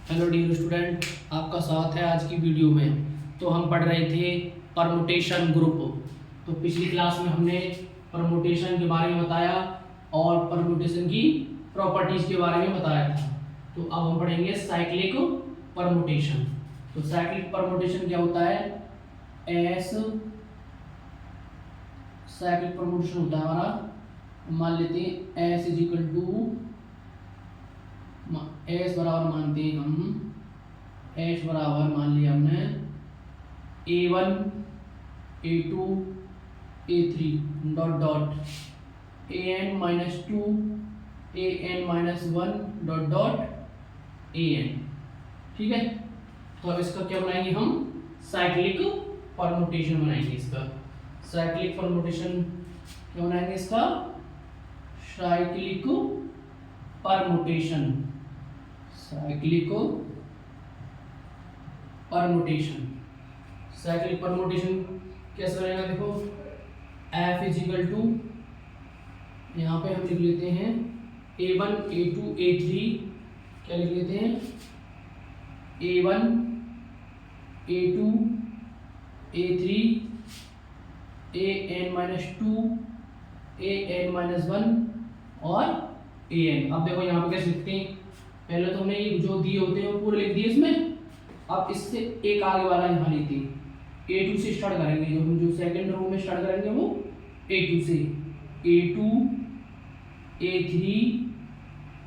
Hello dear student, आपका स्वागत है आज की वीडियो में। तो हम पढ़ रहे थे परमुटेशन ग्रुप। तो पिछली क्लास में हमने परमुटेशन के बारे में बताया और परमुटेशन की प्रॉपर्टीज के बारे में बताया था। तो अब हम पढ़ेंगे साइक्लिक परमुटेशन। तो साइक्लिक परमुटेशन क्या होता है? एस साइक्लिक परमुटेशन होता है हमारा, मान लेते हैं S is equal to S बराबर मानते हैं हम, एस बराबर मान लिया हमने A1 A2 A3 dot dot AN-2 AN-1 dot dot AN। ठीक है, तो अब इसका क्या बनाएंगे हम? साइक्लिक परमुटेशन बनाएंगे। इसका साइक्लिक परमुटेशन क्या बनाएंगे? इसका cyclic permutation, cyclic permutation. Cyclic permutation कैसे बनेगा? देखो, F इज इक्वल टू, यहाँ पे हम लिख लेते हैं A1 A2 A3, क्या लिख लेते हैं? A1 A2 A3 AN-2 AN-1 और AN। अब देखो यहाँ पे कैसे लिखते हैं? पहले तो हमने ये जो दिए होते हैं वो पूरे लिख दिए इसमें। अब इससे एक आगे वाला यहाँ लेते हैं, A2 से स्टार्ट करेंगे। जो हम जो सेकंड रो में स्टार्ट करेंगे वो A2 से, A2 A3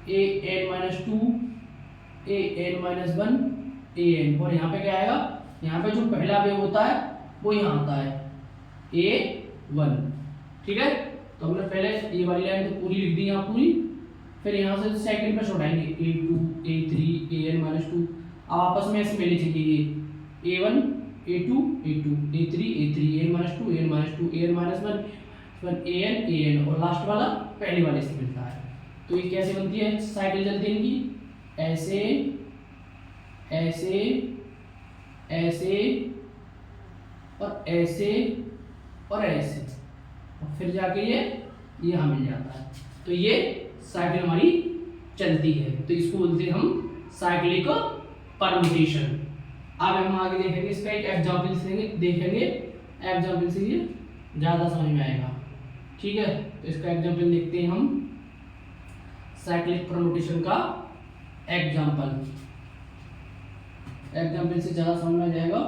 AN-2 AN-1 AN। और यहाँ पे क्या आएगा? यहाँ पे जो पहला वेव होता है वो यहाँ आता है A1। ठीक है, तो हमने पहले ये वाली लाइन तो पूरी लिख दी यहाँ पूरी, फिर यहाँ से सेकंड पे छोड़ाएंगे A2 A3 AN-2। अब आपस में ऐसे मिले चाहिए A1 A2 A2 A3 A3 AN-2 AN-2 AN-1 AN AN और लास्ट वाला पहले वाले से मिलता है। तो ये कैसे बनती है साइकिल चलती है इनकी? ऐसे ऐसे ऐसे और ऐसे और ऐसे, और फिर जाके ये यहाँ मिल जाता है। तो ये साइकिल हमारी चलती है, तो इसको बोलते हैं हम साइक्लिक परमुटेशन। अब हम आगे देखेंगे, इसका एक एग्जांपल से देखेंगे, एग्जांपल से ये ज़्यादा समझ में आएगा। ठीक है, तो इसका एग्जांपल देखते हैं हम, साइक्लिक परमुटेशन का एग्जांपल। एग्जांपल से ज़्यादा समझ में आ जाएगा।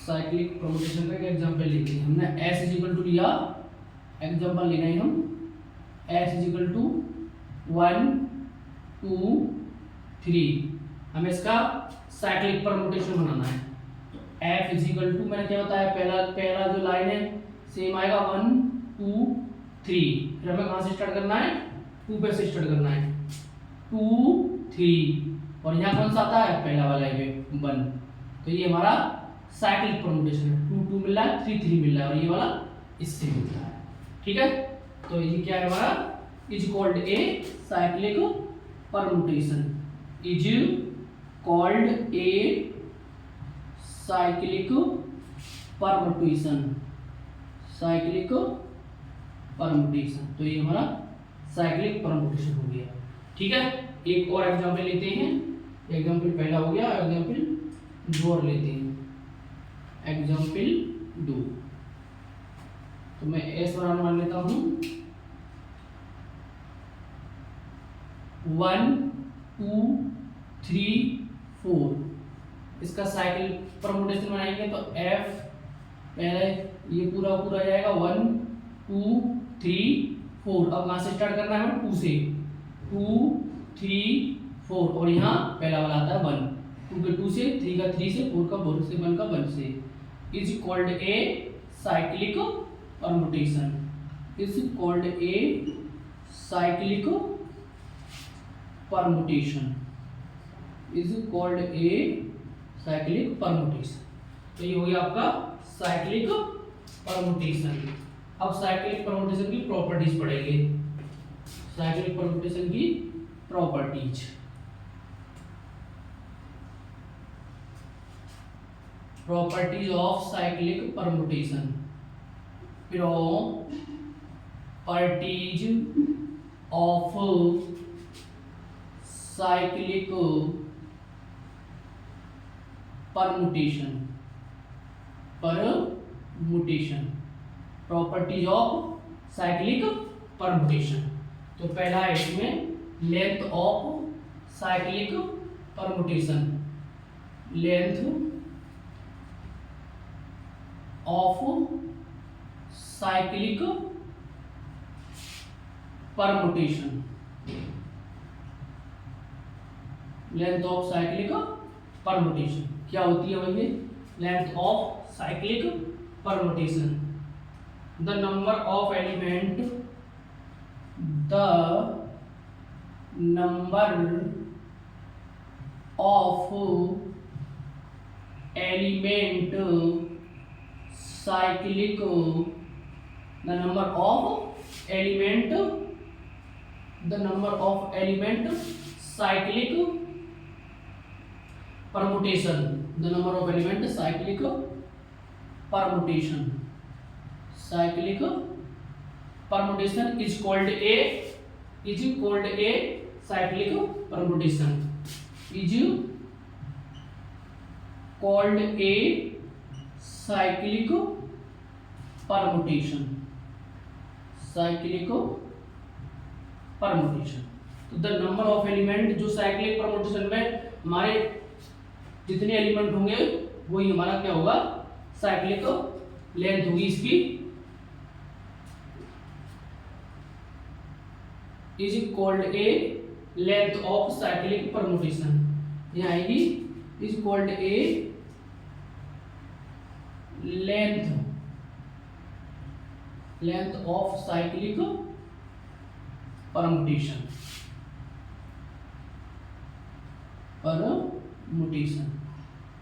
साइक्लिक परमुटेशन का एक एग्जांपल लेते हैं। हमने S इज इक्वल टू लिया, एग्जांपल लेना है हम S इज इक्वल टू 1 2 3। हमें इसका साइक्लिक परमुटेशन बनाना है। तो F इज इक्वल टू, मैंने क्या बताया, पहला जो लाइन है सेम आएगा 1 2 3। फिर हमें कहाँ से स्टार्ट करना है? 2 पे से स्टार्ट करना है, 2 3, और यहाँ कौन सा आता है? पहला वाला है 1। तो ये हमारा साइक्लिक परमुटेशन है। 2 2 मिल रहा है, 3 3 मिल रहा है, और ये वाला इससे मिलता है। ठीक है, तो ये क्या है हमारा? Is called a cyclic permutation, is called a cyclic permutation, cyclic permutation. तो ये हमारा साइक्लिक परमुटेशन हो गया। ठीक है, एक और एग्जांपल लेते हैं। एग्जांपल पहला हो गया, एग्जांपल 2 और लेते हैं। एग्जांपल 2, तो मैं S बराबर मान लेता हूँ 1 2 3 4। इसका साइकिल परमुटेशन बनाएंगे तो F पहले ये पूरा पूरा जाएगा 1 2 3 4। अब कहाँ से स्टार्ट करना है? 2 से, 2 3 4, और यहाँ पहला वाला आता है 1। 2 के 2 से, 3 का 3 से, 4 का 4 से, 1 का 1 से। Is called a cyclic permutation, is called a cyclic permutation, is called a cyclic permutation. तो ये हो गया आपका साइक्लिक परमुटेशन। अब साइक्लिक परमुटेशन की प्रॉपर्टीज पढ़ेंगे। साइक्लिक परमुटेशन की properties, properties of cyclic permutation, properties of cyclic permutation, properties of cyclic permutation. तो पहला है इसमें length of cyclic permutation, length of cyclic permutation, length of cyclic permutation क्या होती है भैया? Length of cyclic permutation, the number of element, the number of element cyclic, the number of element, the number of element cyclic permutation, the number of element cyclic permutation, cyclic permutation is called a cyclic permutation, is called a cyclic permutation, cyclic permutation। तो the number of element, जो cyclic permutation में हमारे जितने element होंगे वही हमारा क्या होगा? साइक्लिक लेंथ होगी इसकी, is called A length of cyclic permutation, ये आएगी is called A length of cyclic permutation,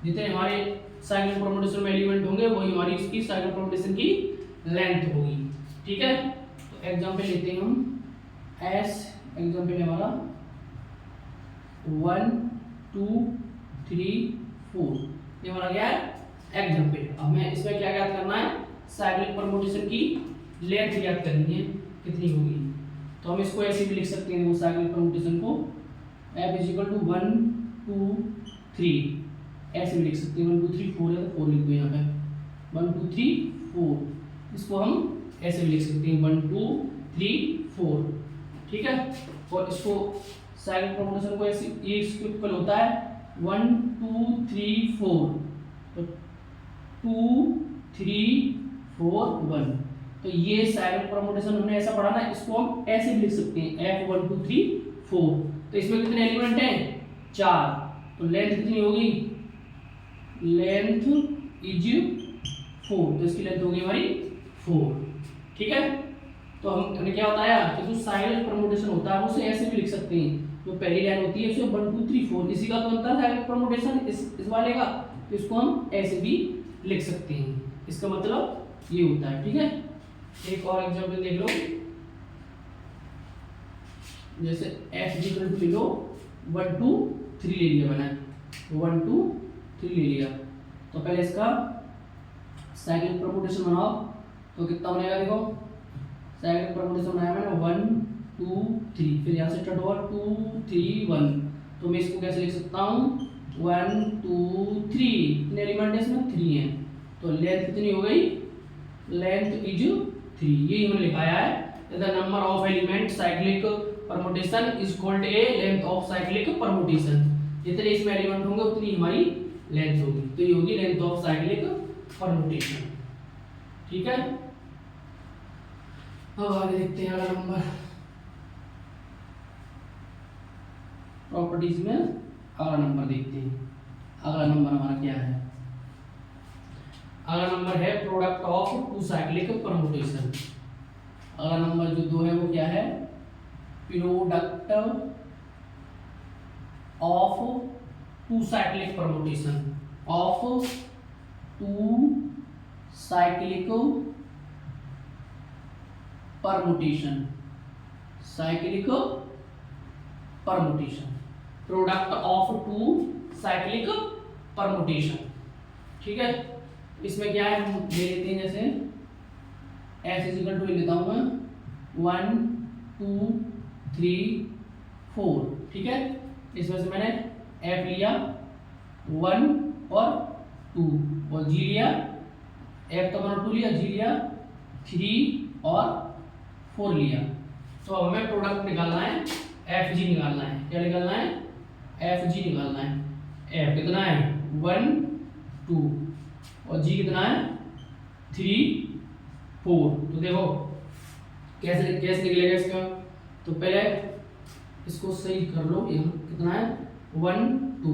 जितने हमारे साइक्लिक परमुटेशन में एलिमेंट होंगे वही हमारी इसकी साइक्लिक परमुटेशन की लेंथ होगी। ठीक है, तो एग्जांपल लेते हैं हम। एस एग्जांपल है हमारा 1 2 3 4, ये हमारा क्या है? एग्जांपल। अब मैं इसमें क्या ज्ञात करना है? साइक्लिक परमुटेशन की लेंथ ज्ञात करनी है, कितनी होगी। तो हम इसको ऐसे भी लिख सकते हैं, वो साइक्लिक परमुटेशन को f इज इक्वल टू 1 2 3 ऐसे भी लिख सकते हैं। 1 2 3 4 है तो 4 लिख दो यहाँ पे, 1 2 3 4। इसको हम ऐसे भी लिख सकते हैं 1 2 3 4। ठीक है, और इसको साइक्लिक परमुटेशन को ऐसे ये इसके इक्वल होता है 1 2 3 4, तो 2 3 4 1। तो ये साइक्लिक परमुटेशन हमने ऐसा पढ़ा ना, इसको हम ऐसे भी लिख सकते हैं f 1 2 3 4। तो इसमें कितने एलिमेंट हैं? 4। तो लेंथ कितनी होगी? लेंथ इज 4, तो इसकी लेंथ होगी हमारी 4। ठीक है, तो हमने क्या बताया कि जो साइक्लिक परमुटेशन होता है उसे ऐसे भी लिख सकते हैं। जो पहली लाइन होती है उसे 1 2 3 4, इसी का तो बनता है साइक्लिक परमुटेशन इस वाले का, तो इसको हम ऐसे भी लिख सकते हैं। इसका मतलब ये होता है। ठीक है, एक और एग्जांपल देख लो, जैसे f इक्वल टू ले लो 1 2 3 ले लिया मैंने, 1 2 3 ले लिया। तो पहले इसका साइक्लिक परमुटेशन बनाओ, तो कितना बनेगा? देखो साइक्लिक परमुटेशन बनाया मैंने 1 2 3, फिर यहाँ से स्टार्ट होगा 2 3 1। तो मैं इसको कैसे लिख सकता हूँ? 1 2 3, कितने एलिमेंट है इसमें? 3 है। तो लेंथ कितनी हो गई? लेंथ इज 3, ये हमने लिखाया है। The number of element cyclic permutation is called A length of cyclic permutation. जितने इसमें एलिमेंट होंगे उतनी हमारी लेंथ होगी, तो ये होगी लेंथ ऑफ साइक्लिक परमुटेशन। ठीक है, अब आगे देखते हैं अगला नंबर। प्रॉपर्टीज में अगला नंबर देखते हैं। अगला नंबर हमारा क्या है? अगला नंबर है product of two cyclic permutation. अगला नंबर जो 2 है वो क्या है? Product of two cyclic permutation, of two cyclic permutation, cyclic permutation, product of two cyclic permutation. ठीक है, इसमें क्या है हम ले लेते हैं, जैसे एस इज इक्वल टू ले लेता हूं मैं 1 2 3 4। ठीक है, इसमें से मैंने F लिया 1 और 2 और G लिया, F तो मैंने 2 लिया, G लिया 3 और 4 लिया। तो अब हमें प्रोडक्ट निकालना है, FG निकालना है। क्या निकालना है? FG निकालना है। F कितना है? 1 2 और G कितना है? 3 4। तो देखो कैसे कैसे निकलेगा इसका। तो पहले इसको सही कर लो। यहाँ कितना है? 1 2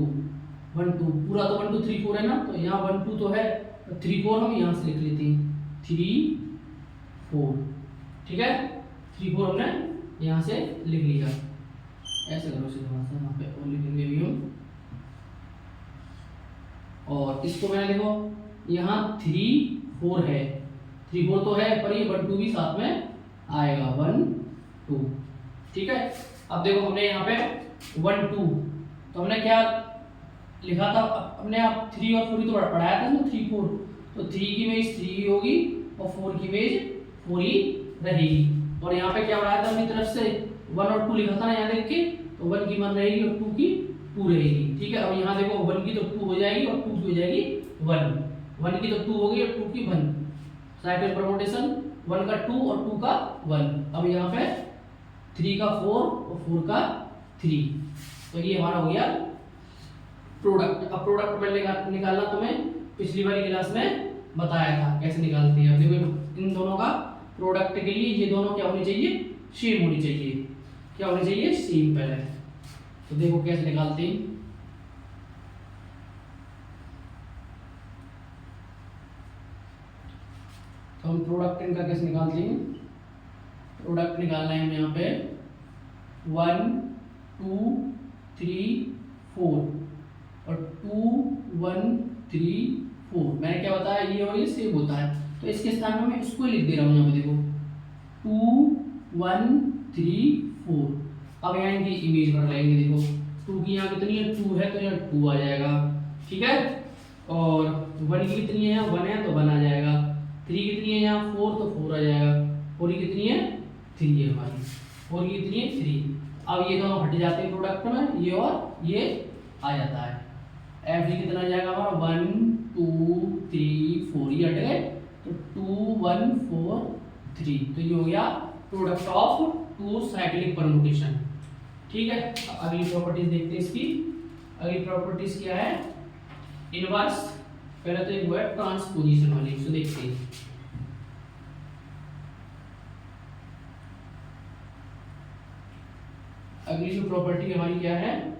1 2 पूरा तो 1 2 3 4 है ना, तो यहाँ 1 2 तो है, 3 4 हम यहाँ से लिख लेते हैं 3 4। ठीक है, 3 4 हमने यहाँ से लिख लिया। ऐसे करो सीधा सा, यहाँ पे और लिखेंगे भी हम। और इसको मैंने देखो यहाँ 3 4 है, 3 4 तो है, पर ये 1 2 भी साथ में आएगा 1 2। ठीक है, अब देखो हमने यहाँ पे 1 2 तो हमने क्या लिखा था, हमने आप 3 और 4 तो पढ़ाया था ना, 3 4। तो 3 की इमेज 3 ही होगी और 4 की इमेज 4 ही रहेगी। और यहाँ पे क्या पढ़ाया था अपनी तरफ से 1 और 2 लिखा था ना यहाँ देख के, तो 1 की 1 रहेगी और 2 की 2 रहेगी। ठीक है, अब यहाँ देखो 1 की तो 2 हो जाएगी और 2 की हो जाएगी 1। 1 की तो 2 होगी और 2 की 1। साइक्लिक परम्यूटेशन 1 का 2 और 2 का 1। अब यहाँ पे 3 का 4 और 4 का 3। तो ये हमारा हो गया प्रोडक्ट। अब प्रोडक्ट पहले निकालना तुम्हें पिछली वाली क्लास में बताया था कैसे निकालते हैं। अब देखो इन दोनों का प्रोडक्ट के लिए ये दोनों क्या होनी चाहिए? सेम होनी चाहिए। क्या होनी चाहिए? सेम। पहले तो देखो कैसे निकालते हैं। तो हम प्रोडक्ट इनका कैसे निकालते हैं? प्रोडक्ट निकालना है हमें यहाँ पे 1 2 3 4 और 2 1 3 4। मैंने क्या बताया, ये और ये सेम होता है, तो इसके स्थान में मैं इसको लिख दे रहा हूँ यहाँ पे। देखो 2 1 3 4। अब यहाँ इनकी इमेज बना लेंगे। देखो 2 की यहाँ कितनी है? 2 है, तो यहाँ 2 आ जाएगा। ठीक है, और 1 की कितनी है? यहाँ 1 है, तो 1 आ जाएगा। 3 कितनी है? यहाँ 4, तो 4 आ जाएगा। 4 की कितनी है? 3 है हमारी। 4 की कितनी है? 3। अब ये दोनों हट जाते हैं प्रोडक्ट में, ये और ये आ जाता है। एफ जी कितना आ जाएगा हमारा? 1 2 3 4, ये हट गए, तो 2 1 4 3। तो ये हो गया प्रोडक्ट ऑफ 2 साइक्लिक परम्यूटेशन। ठीक है, अगली प्रॉपर्टीज देखते हैं इसकी। अगली प्रॉपर्टीज क्या है? इनवर्स। पहले तो एक वो है ट्रांसपोजिशन वाली, इसको देखते हैं। अगली जो प्रॉपर्टी हमारी क्या है?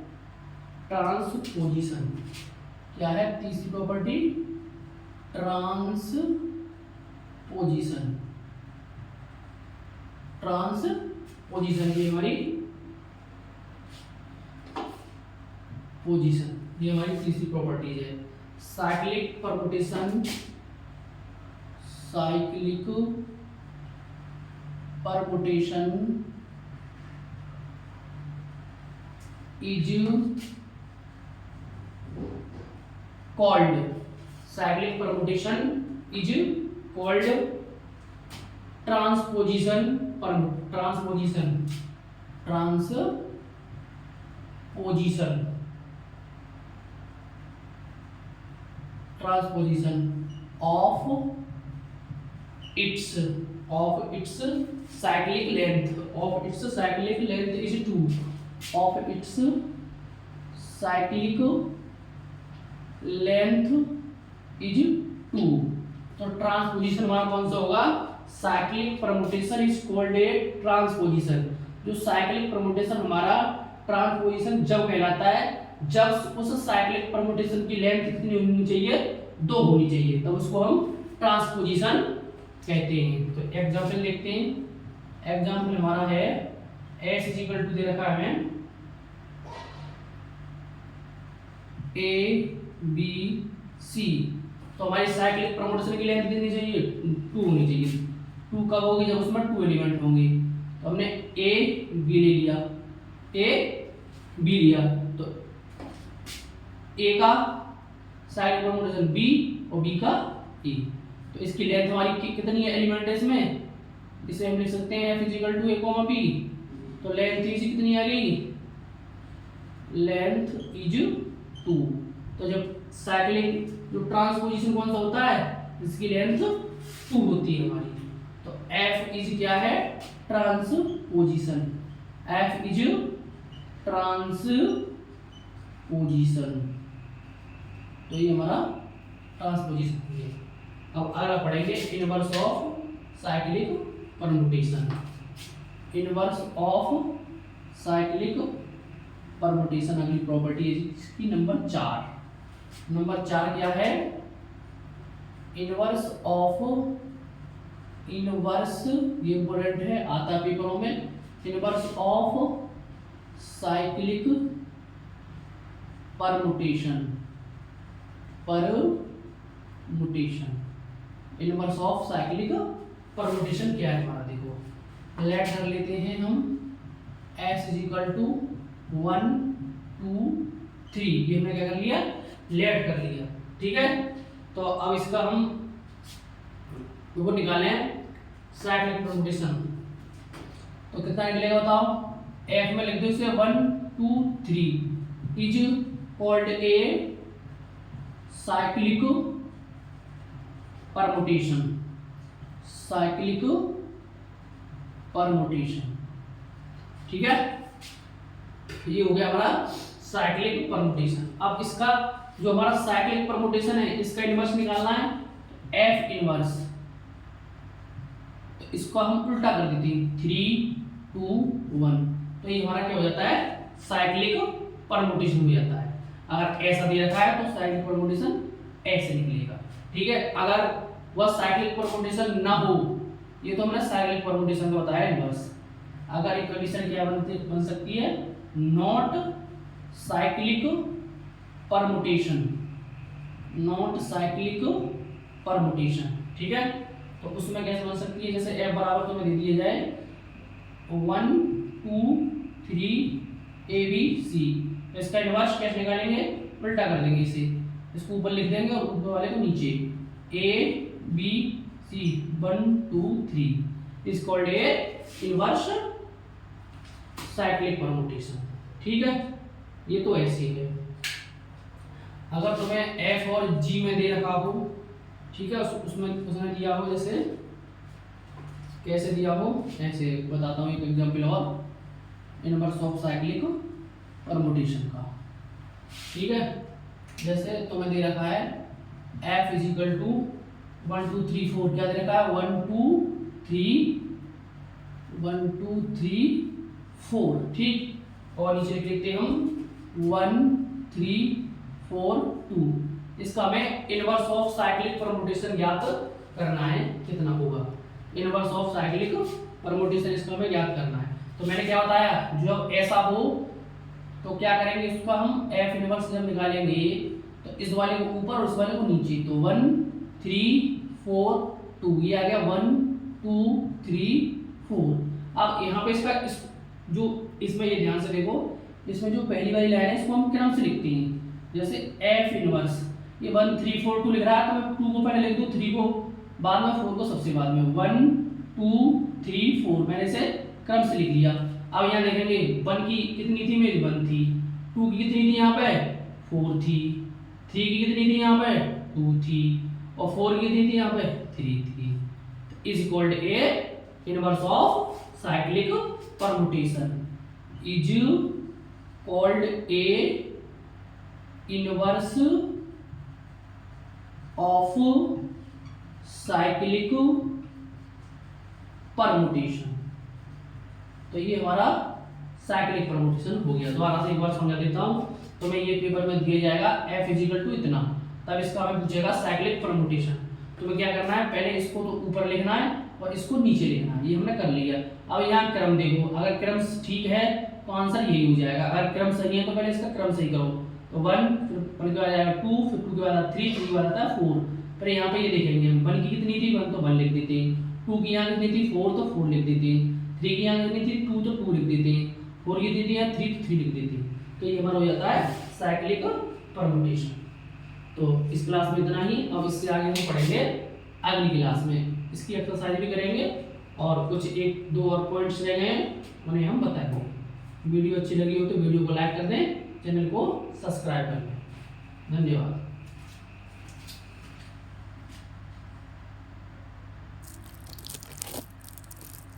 ट्रांसपोजिशन। क्या है तीसरी प्रॉपर्टी? ट्रांसपोजिशन। ट्रांसपोजिशन ये हमारी पोजीशन, ये हमारी तीसरी प्रॉपर्टीज है। Cyclic permutation, cyclic permutation is called, cyclic permutation is called transposition of its cyclic length, of its cyclic length is 2, of its cyclic length is 2। तो ट्रांसपोजिशन हमारा कौन सा होगा? Cyclic permutation is called A transposition. जो cyclic permutation हमारा transposition जब कहलाता है जब उस साइक्लिक परम्यूटेशन की लेंथ कितनी होनी चाहिए? 2 होनी चाहिए, तब उसको हम ट्रांसपोजिशन कहते हैं। तो एग्जांपल देखते हैं। एग्जांपल हमारा है S इक्वल टू दे रखा है हमें A B C। तो हमारी साइक्लिक परम्यूटेशन की लेंथ कितनी चाहिए? 2 होनी चाहिए। 2 कब होगी? जब उसमें 2 एलिमेंट होंगे। तो हमने A B ले लिया, A B लिया, तो A का साइक्लिक परम्यूटेशन B और B का E। तो इसकी लेंथ हमारी कितनी है एलिमेंट है इसमें? इसे हम लिख सकते हैं F equal to A, B। तो लेंथ इसी कितनी आ गई? Length is 2। तो जब साइक्लिक जो ट्रांसपोजिशन कौन सा होता है, इसकी लेंथ 2 होती है हमारी। तो एफ इज क्या है, ट्रांसपोजिशन, एफ इज ट्रांसपोजिशन। तो ये हमारा ट्रांसपोजिशन है। अब अगला पढ़ेंगे inverse of cyclic permutation. Inverse of cyclic permutation अगली प्रॉपर्टी है इसकी नंबर 4। नंबर 4 क्या है, इनवर्स ऑफ, इनवर्स ये इंपॉर्टेंट है, आता पेपरों में। Inverse of cyclic permutation, permutation, inverse of cyclic permutation क्या है हमारा, देखो लेट कर लेते हैं हम s इज इक्वल टू 1 2 3, ये हमने क्या कर लिया, लेट कर लिया, ठीक है। तो अब इसका हम वो निकाले साइक्लिक परम्यूटेशन, तो कितना निकलेगा बताओ, f में लिख दो इसे 1 2 3 is called a cyclic permutation, cyclic permutation, ठीक है। ये हो गया हमारा साइक्लिक परम्यूटेशन। अब इसका जो हमारा साइक्लिक परम्यूटेशन है इसका इनवर्स निकालना है, एफ इनवर्स, तो इसको हम उल्टा कर देते हैं 3 2 1, तो ये हमारा क्या हो जाता है, साइक्लिक परम्यूटेशन हो जाता है। अगर ऐसा दे रखा है तो साइक्लिक परम्यूटेशन ऐसे निकलेगा, ठीक है। अगर वह साइक्लिक परम्यूटेशन ना हो, ये तो हमने साइक्लिक परम्यूटेशन का बताया इनवर्स। अगर एक कंडीशन क्या बन सकती है, not cyclic permutation, not cyclic permutation, ठीक है। तो उसमें कैसे बन सकती है, जैसे f बराबर तुम्हें दे दिया जाए 1 2 3 a b c, तो इसका इनवर्स कैसे निकालेंगे, उल्टा कर देंगे इसे, इसको ऊपर लिख देंगे और ऊपर वाले को नीचे, a b c 1 2 3 is called a inverse cyclic permutation, ठीक है। ये तो ऐसे ही है। अगर तुम्हें f और g में दे रखा हो, ठीक है, उसमें उसने दिया हो, जैसे कैसे दिया हो, ऐसे बताता हूँ एक एग्जांपल और, इनवर्स ऑफ साइक्लिक परम्यूटेशन का, ठीक है। जैसे तुम्हें दे रखा है f इज इक्वल टू 1 2 3 4, क्या दे रखा है 1 2 3 4, ठीक, और नीचे लिखते हैं हम 1 3 4 2। इसका हमें इनवर्स ऑफ साइक्लिक परम्यूटेशन ज्ञात करना है, कितना होगा इनवर्स ऑफ साइक्लिक परम्यूटेशन, इसको हमें ज्ञात करना है। तो मैंने क्या बताया, जब ऐसा हो तो क्या करेंगे, इसका हम f इनवर्स जब निकालेंगे तो इस वाले को ऊपर और इस वाले को नीचे, तो 1 3 4 2, ये आ गया 1 2 3 4। अब यहाँ पे इसका जो इसमें ये ध्यान से देखो, इसमें जो पहली वाली लाइन है इसको हम क्रम से लिखते हैं, जैसे f इनवर्स, ये 1 3 4 2 लिख रहा है तो मैं 2 को पहले लिख दूं, 3 को बाद में, 4 को सबसे बाद में, 1 2 3 4 मैंने इसे क्रम से लिख लिया। अब यहाँ देखेंगे 1 की कितनी थी, मेरी 1 थी, 2 की कितनी थी यहाँ पे 4 थी, 3 की कितनी थी यहाँ पे 2 थी, और 4 की कितनी थी यहाँ पे 3 थी। Is equal to a inverse of cyclic permutation, is called a inverse of cyclic permutation. तो ये हमारा साइक्लिक परम्यूटेशन हो गया। दोबारा से एक बार समझा देता हूं, तो मैं ये पेपर में दिया जाएगा f इक्वल टू इतना, तब इसका हमें पूछेगा साइक्लिक परम्यूटेशन। तुम्हें क्या करना है, पहले इसको तो ऊपर लिखना है और इसको नीचे लिखना है, ये हमने कर लिया। अब यहाँ क्रम देखो, अगर क्रम ठीक है तो आंसर यही हो जाएगा, अगर क्रम सही है तो पहले इसका क्रम सही करो, तो 1 फिर आ जाएगा 2, फिर 2 के बाद 3, 3 के बाद आता है 4। पर यहाँ पे ये देखेंगे हम 1 की कितनी थी 1 तो 1 लिख देते हैं, 2 की यहाँ कितनी थी 4 तो 4 लिख देते हैं, 3 की यहाँ कितनी थी 2 तो 2 लिख देते हैं, 4 की कितनी है 3 तो 3 लिख देते हैं। तो ये हमारा हो जाता है साइक्लिक परम्यूटेशन। तो इस क्लास में इतना ही, अब इससे आगे हम पढ़ेंगे अगली क्लास में, इसकी एक्सरसाइज भी करेंगे और कुछ 1 2 और पॉइंट्स रह गए हैं उन्हें हम बताएंगे। वीडियो अच्छी लगी हो तो वीडियो को लाइक कर दें, चैनल को सब्सक्राइब कर लें। धन्यवाद।